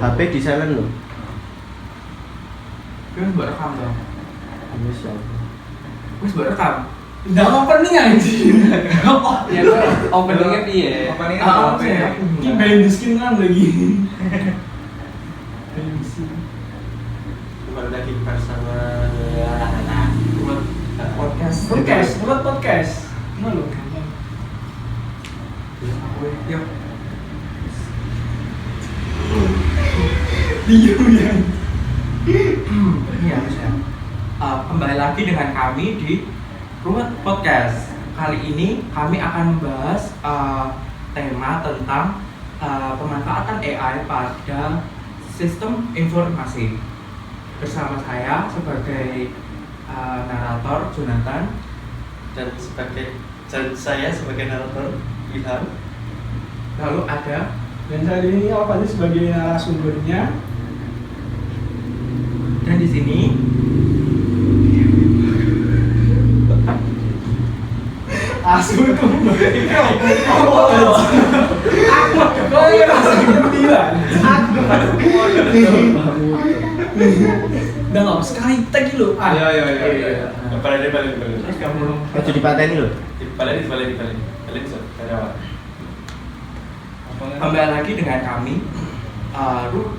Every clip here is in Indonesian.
HP di silent loh. Kan buat rekam dong. Wis ya. Wis buat rekam. Udah opening anjing. Ya openingnya piye? Openingnya Ah, apa ya? Ini behind the skin kan lagi. Behind the skin. Kembali lagi bersama anak-anak Buat podcast. Buat podcast. Mana lo? Yuk. Diam ya. Ini harusnya. Kembali lagi dengan kami di Ruwet Podcast. Kali ini kami akan membahas tema tentang pemanfaatan AI pada sistem informasi. Bersama saya sebagai narator Jonathan dan saya sebagai narator Ilham. Lalu ada Dan saya ini apa sih sebagai narasumbernya? dan di sini Asu itu. Kok ya langsung bilang. Udah nggak sekali tag lu. Iya. Balik. terus kamu Baju dipateni loh. Balik. Balik bisa. Dari awal. kembali lagi dengan kami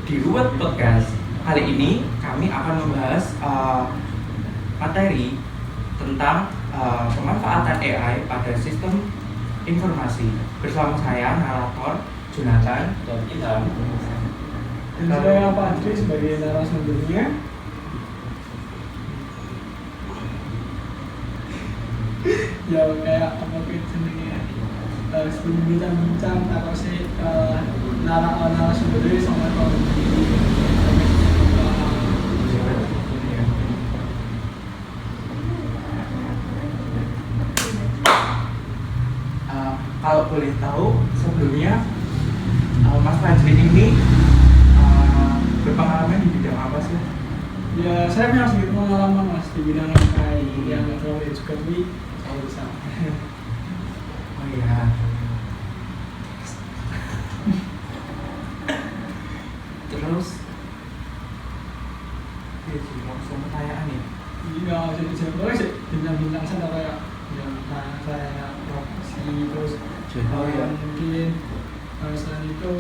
di Ruwet Podcast. Kali ini kami akan membahas materi tentang pemanfaatan AI pada sistem informasi. Bersama saya narator Jonathan Dan Ilham. Dan saya Pak Adri sebagai narasumbernya. Ya kayak apa jenenge sebelum bincang atau sih narasumbernya sama kalau kalau boleh tahu sebelumnya Mas Fajri ini berpengalaman di bidang apa sih? ya saya punya sedikit pengalaman mas di bidang AI yang kalau juga tapi kalau bisa. Oh iya. Terus langsung pertanyaan nih. Iya, jadi saya boleh sih bintang-bintang saya kayak yang saya profesi terus mungkin selain itu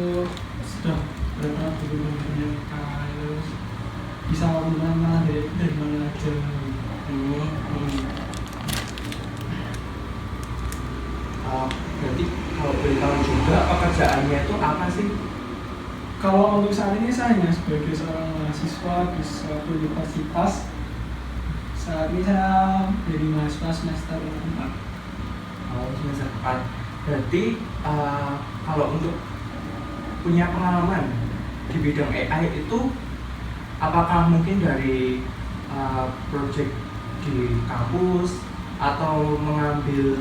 sudah berapa bulan menyertai terus bisa mana dari mana aja. Berarti kalau boleh tahu juga pekerjaannya itu apa sih? Kalau untuk saat ini saya hanya sebagai seorang mahasiswa di suatu universitas. Saat ini saya jadi mahasiswa semester 4. Oh, semester 4. Berarti kalau untuk punya pengalaman di bidang AI itu apakah mungkin dari project di kampus atau mengambil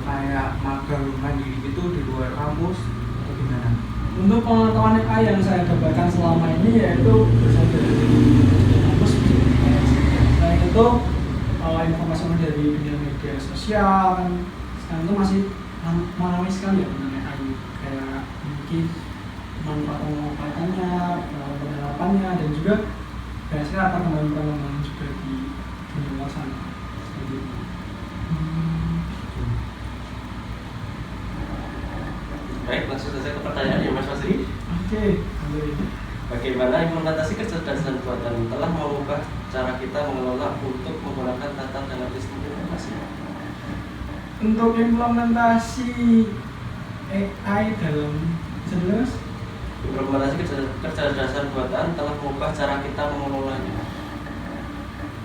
kayak magang mandiri itu di luar kampus atau gimana? Untuk pengetahuan AI yang saya dapatkan selama ini yaitu berasal dari kampus. Selain itu informasi dari dunia media sosial kan sekarang itu masih ramai sekali ya mengenai AI, kayak mungkin manfaat-manfaatannya, penerapannya dan juga biasanya perkembangan juga di dunia luar sana. Seperti itu. Baik, langsung saja ke pertanyaan ya Mas Fajri. Oke, Bagaimana implementasi kecerdasan buatan telah mengubah cara kita mengelola untuk menggunakan data dalam sistem informasi? untuk implementasi AI dalam jelas Implementasi kecerdasan buatan telah mengubah cara kita mengelolanya.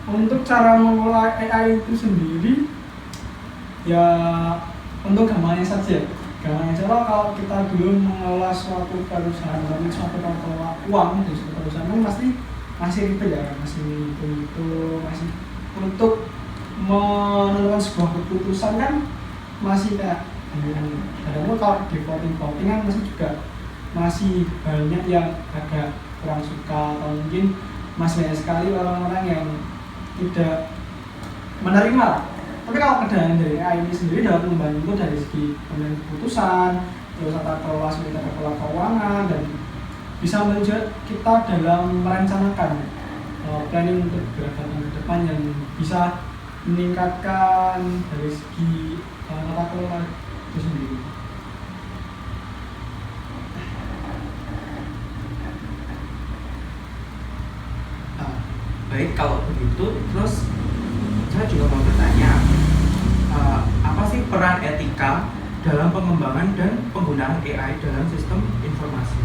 untuk cara mengelola AI itu sendiri ya untuk gampangnya saja kalau kita dulu mengelola suatu perusahaan dan suatu pengelola uang di suatu perusahaan kan pasti masih ribet ya, masih masih untuk menentukan sebuah keputusan kan masih kayak kadang kalau di voting kan masih juga masih banyak yang agak kurang suka atau mungkin masih banyak sekali orang-orang yang tidak menerima. Tapi kalau keadaan dari AI ini sendiri dapat membantu dari segi pengambilan keputusan, terus tata kelola seperti tata kelola keuangan, dan bisa membantu kita dalam merencanakan planning untuk gerakan ke depan yang bisa meningkatkan dari segi tata kelola itu sendiri. Baik, kalau begitu, terus saya juga mau bertanya, apa sih peran etika dalam pengembangan dan penggunaan AI dalam sistem informasi?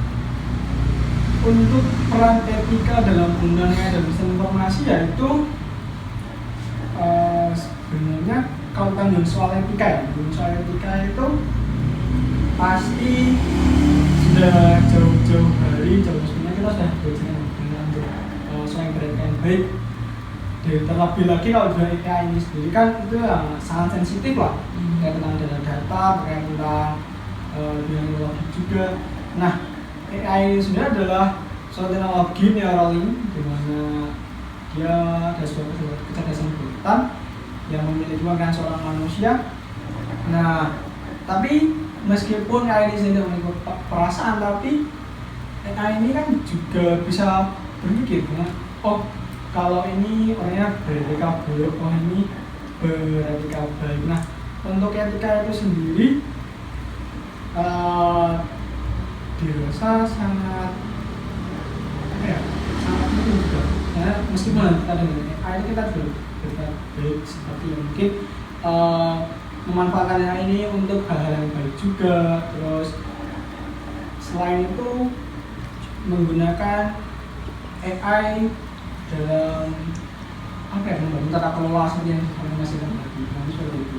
Untuk peran etika dalam penggunaan AI dalam sistem informasi yaitu sebenarnya kalau kita ngomongin soal etika itu pasti sudah jauh-jauh hari sebelumnya kita sudah belajar untuk soal etika yang baik. Dan terlebih lagi kalau dengan AI ini sendiri kan itu yang sangat sensitif lah, kayak tentang data, kayak tentang teknologi juga. Nah, AI ini sebenarnya adalah suatu teknologi neuralink di mana dia ada suatu kecerdasan buatan yang memiliki pikiran seorang manusia. Nah, tapi meskipun AI ini sendiri memiliki perasaan, tapi AI ini kan juga bisa berpikir, oh kalau ini orangnya beretika buruk, oh ini beretika baik. Nah, untuk etika itu sendiri dirasa sangat sangat penting juga. Ya, meskipun kita dengan AI kita berbuat baik seperti mungkin memanfaatkan AI ini untuk hal-hal yang baik juga. Terus selain itu menggunakan AI dalam membantu tata kelola seperti yang kami masih tadi, seperti itu.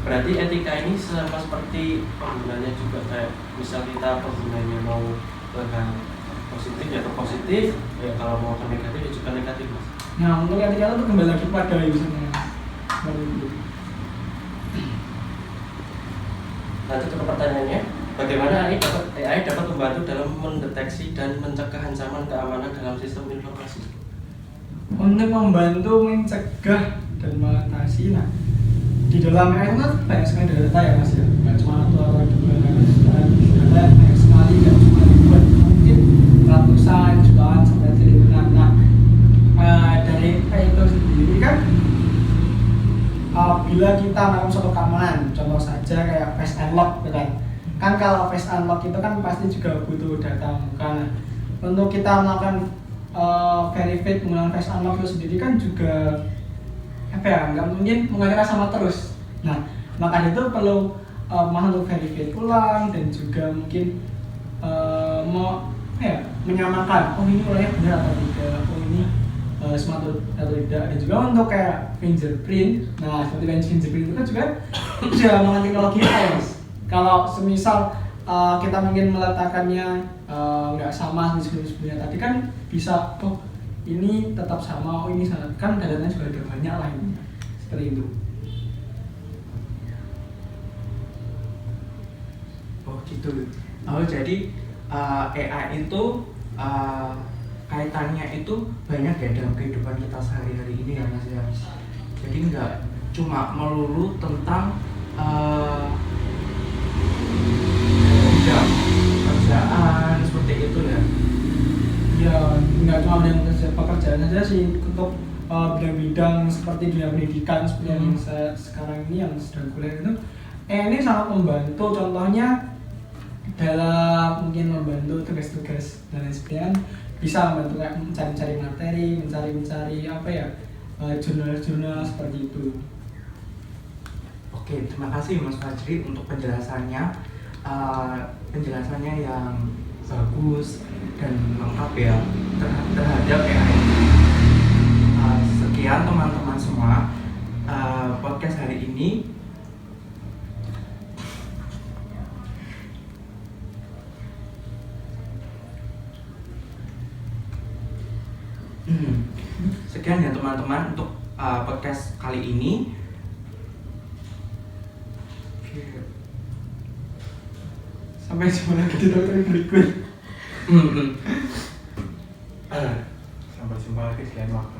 Berarti etika ini sama seperti penggunanya juga, kayak misal kita penggunanya mau ke hal positif ya ke positif, ya kalau mau ke negatif ya juga negatif, Mas. Nah, untuk etika itu kembali lagi pada usernya seperti itu. Lanjut ke pertanyaannya, bagaimana AI dapat membantu dalam mendeteksi dan mencegah ancaman keamanan dalam sistem informasi? Untuk membantu mencegah dan mengatasi, nah di dalam AI itu banyak sekali data ya Mas ya, nggak cuma satu atau dua, data banyak sekali, nggak cuma ribuan, mungkin ratusan, jutaan sampai triliunan. Nah, dari AI itu sendiri kan bila kita melakukan suatu keamanan, contoh saja kayak face unlock, kan kalau face unlock itu kan pasti juga butuh data muka. Nah, untuk kita melakukan verified menggunakan face unlock itu sendiri kan juga nggak mungkin mengalir sama terus. Nah, maka itu perlu untuk verified ulang dan juga mungkin menyamakan, oh ini orangnya benar atau tidak, oh ini smart atau tidak. Dan juga untuk kayak fingerprint, nah seperti fingerprint itu kan juga menggunakan teknologi AI. Kalau semisal kita mungkin meletakkannya nggak sama sebelumnya tadi kan bisa, oh ini tetap sama, oh ini salah, kan datanya juga ada banyak lah ini, seperti itu. Oh gitu. Oh jadi AI itu kaitannya itu banyak ya dalam kehidupan kita sehari-hari ini ya Mas ya. Jadi nggak cuma melulu tentang bidang kerjaan seperti itu ya. Ya nggak cuma dengan pekerjaan saja sih, untuk bidang-bidang seperti dunia pendidikan seperti yang saya sekarang ini yang sedang kuliah itu, ini sangat membantu. Contohnya dalam mungkin membantu tugas-tugas dan lain sebagainya, bisa membantu kayak mencari-cari materi, mencari jurnal-jurnal seperti itu. Oke, terima kasih Mas Fajri untuk penjelasannya, yang bagus dan lengkap ya terhadap AI. Sekian teman-teman semua, podcast hari ini. Sekian ya teman-teman untuk podcast kali ini. Sampai jumpa lagi di topik berikut. Sampai jumpa lagi di lain waktu.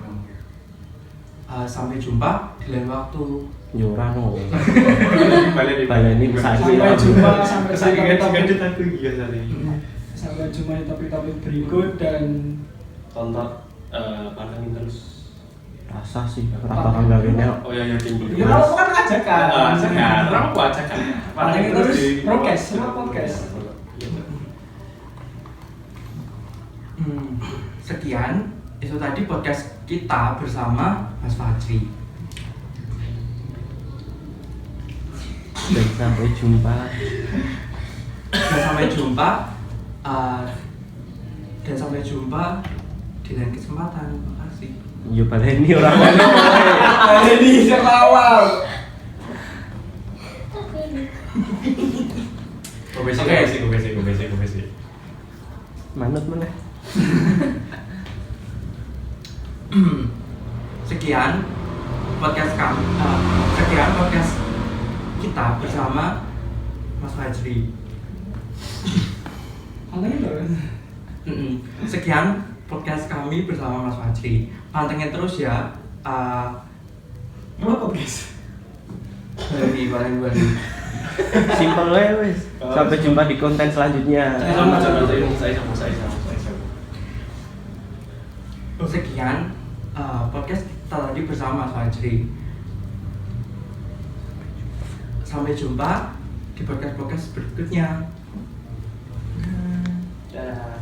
Sampai jumpa di lain waktu. Yorano. Balik Baleni Sampai jumpa sampai Saking topik-topik aku iya tadi. sampai jumpa di topik-topik berikut dan Tonton pantengin terus. Rasa sih rata gawene. Oh iya tinggi. ya kalau kan ajakan. Sekarang aku ajakan. Pantengin terus prokes, semua podcast. Sekian itu tadi podcast kita bersama Mas Fajri. Dan sampai jumpa. Dan sampai jumpa di lain kesempatan. Terima kasih. Yo baleni ora ngono. Ini siapa awal? Gue Manut meneh. Sekian podcast kita bersama Mas Fajri. Pantengin loh. Sekian podcast kami bersama Mas Fajri. Pantengin terus ya. Apa podcast? Bali. Simpel wae wis. Sampai jumpa di konten selanjutnya. Sekian podcast kita tadi bersama Mas Fajri. Sampai jumpa di podcast berikutnya. Dadah.